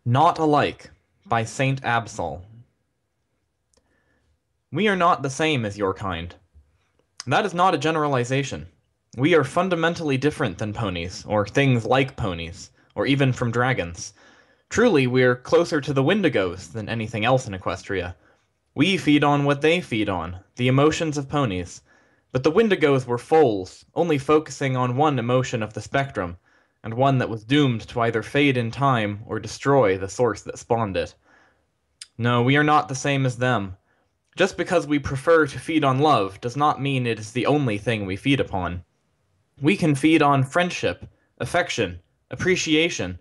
Not Alike by SaintAbsol. We are not the same as your kind. That is not a generalization. We are fundamentally different than ponies, or things like ponies, or even from dragons. Truly, we're closer to the Wendigos than anything else in Equestria. We feed on what they feed on, the emotions of ponies. But the Wendigos were foals, only focusing on one emotion of the spectrum, and one that was doomed to either fade in time or destroy the source that spawned it. No, we are not the same as them. Just because we prefer to feed on love does not mean it is the only thing we feed upon. We can feed on friendship, affection, appreciation.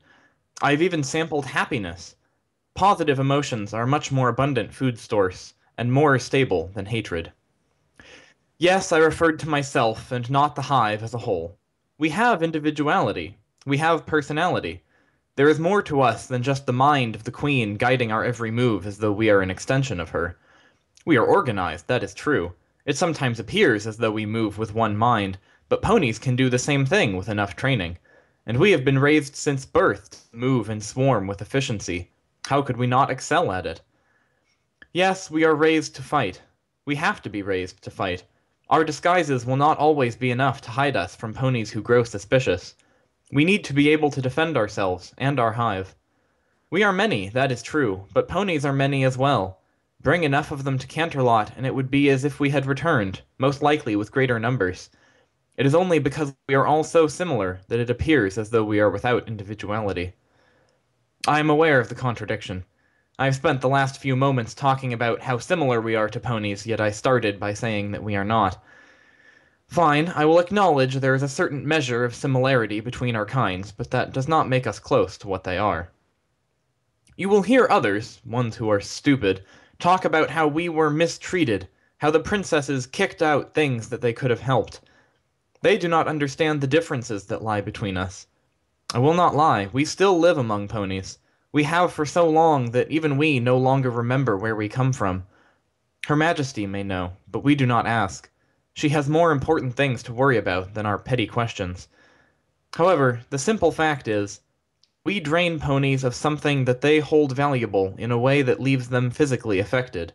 I've even sampled happiness. Positive emotions are much more abundant food source and more stable than hatred. Yes, I referred to myself and not the hive as a whole. We have individuality. We have personality. There is more to us than just the mind of the queen guiding our every move as though we are an extension of her. We are organized, that is true. It sometimes appears as though we move with one mind, but ponies can do the same thing with enough training. And we have been raised since birth to move and swarm with efficiency. How could we not excel at it? Yes, we are raised to fight. We have to be raised to fight. Our disguises will not always be enough to hide us from ponies who grow suspicious. We need to be able to defend ourselves and our hive. We are many, that is true, but ponies are many as well. Bring enough of them to Canterlot, and it would be as if we had returned, most likely with greater numbers. It is only because we are all so similar that it appears as though we are without individuality. I am aware of the contradiction. I have spent the last few moments talking about how similar we are to ponies, yet I started by saying that we are not. Fine, I will acknowledge there is a certain measure of similarity between our kinds, but that does not make us close to what they are. You will hear others, ones who are stupid, talk about how we were mistreated, how the princesses kicked out things that they could have helped. They do not understand the differences that lie between us. I will not lie, we still live among ponies. We have for so long that even we no longer remember where we come from. Her Majesty may know, but we do not ask. She has more important things to worry about than our petty questions. However, the simple fact is, we drain ponies of something that they hold valuable in a way that leaves them physically affected.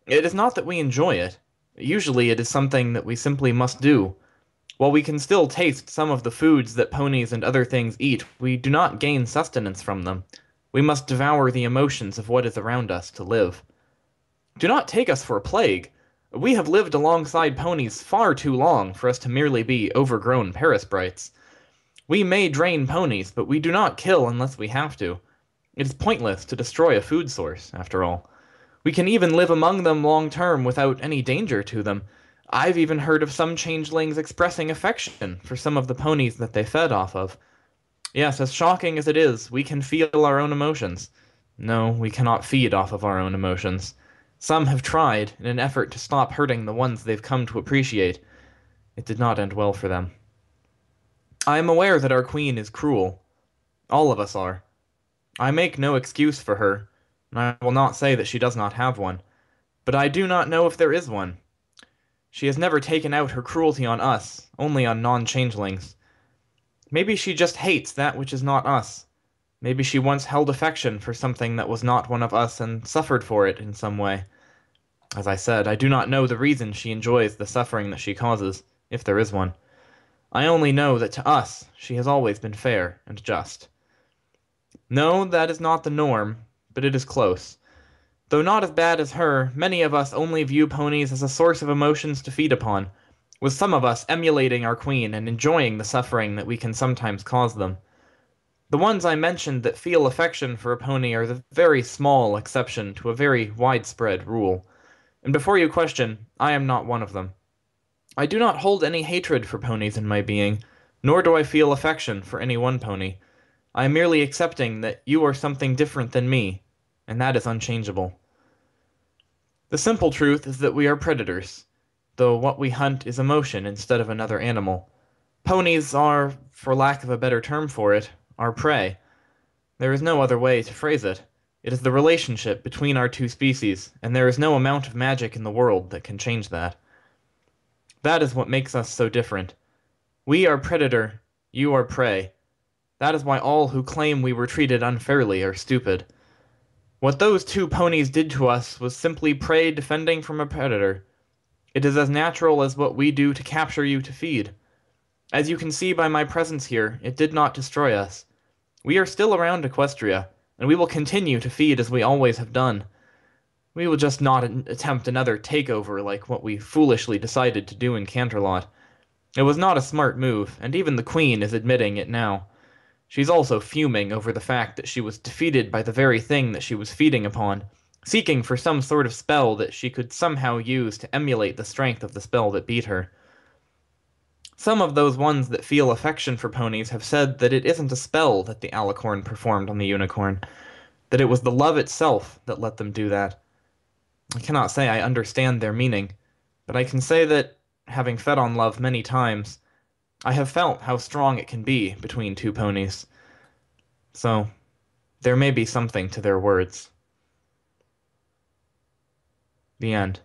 It is not that we enjoy it. Usually it is something that we simply must do. While we can still taste some of the foods that ponies and other things eat, we do not gain sustenance from them. We must devour the emotions of what is around us to live. Do not take us for a plague. We have lived alongside ponies far too long for us to merely be overgrown Paris-brights. We may drain ponies, but we do not kill unless we have to. It is pointless to destroy a food source, after all. We can even live among them long term without any danger to them. I've even heard of some changelings expressing affection for some of the ponies that they fed off of. Yes, as shocking as it is, we can feel our own emotions. No, we cannot feed off of our own emotions. Some have tried, in an effort to stop hurting the ones they've come to appreciate. It did not end well for them. I am aware that our queen is cruel. All of us are. I make no excuse for her, and I will not say that she does not have one. But I do not know if there is one. She has never taken out her cruelty on us, only on non-changelings. Maybe she just hates that which is not us. Maybe she once held affection for something that was not one of us and suffered for it in some way. As I said, I do not know the reason she enjoys the suffering that she causes, if there is one. I only know that to us she has always been fair and just. No, that is not the norm, but it is close. Though not as bad as her, many of us only view ponies as a source of emotions to feed upon, with some of us emulating our queen and enjoying the suffering that we can sometimes cause them. The ones I mentioned that feel affection for a pony are the very small exception to a very widespread rule. And before you question, I am not one of them. I do not hold any hatred for ponies in my being, nor do I feel affection for any one pony. I am merely accepting that you are something different than me, and that is unchangeable. The simple truth is that we are predators, though what we hunt is emotion instead of another animal. Ponies are, for lack of a better term for it, our prey. There is no other way to phrase it. It is the relationship between our two species, and there is no amount of magic in the world that can change that. That is what makes us so different. We are predator, you are prey. That is why all who claim we were treated unfairly are stupid. What those two ponies did to us was simply prey defending from a predator. It is as natural as what we do to capture you to feed. As you can see by my presence here, it did not destroy us. We are still around Equestria, and we will continue to feed as we always have done. We will just not attempt another takeover like what we foolishly decided to do in Canterlot. It was not a smart move, and even the Queen is admitting it now. She's also fuming over the fact that she was defeated by the very thing that she was feeding upon, seeking for some sort of spell that she could somehow use to emulate the strength of the spell that beat her. Some of those ones that feel affection for ponies have said that it isn't a spell that the alicorn performed on the unicorn, that it was the love itself that let them do that. I cannot say I understand their meaning, but I can say that, having fed on love many times, I have felt how strong it can be between two ponies. So, there may be something to their words. The end.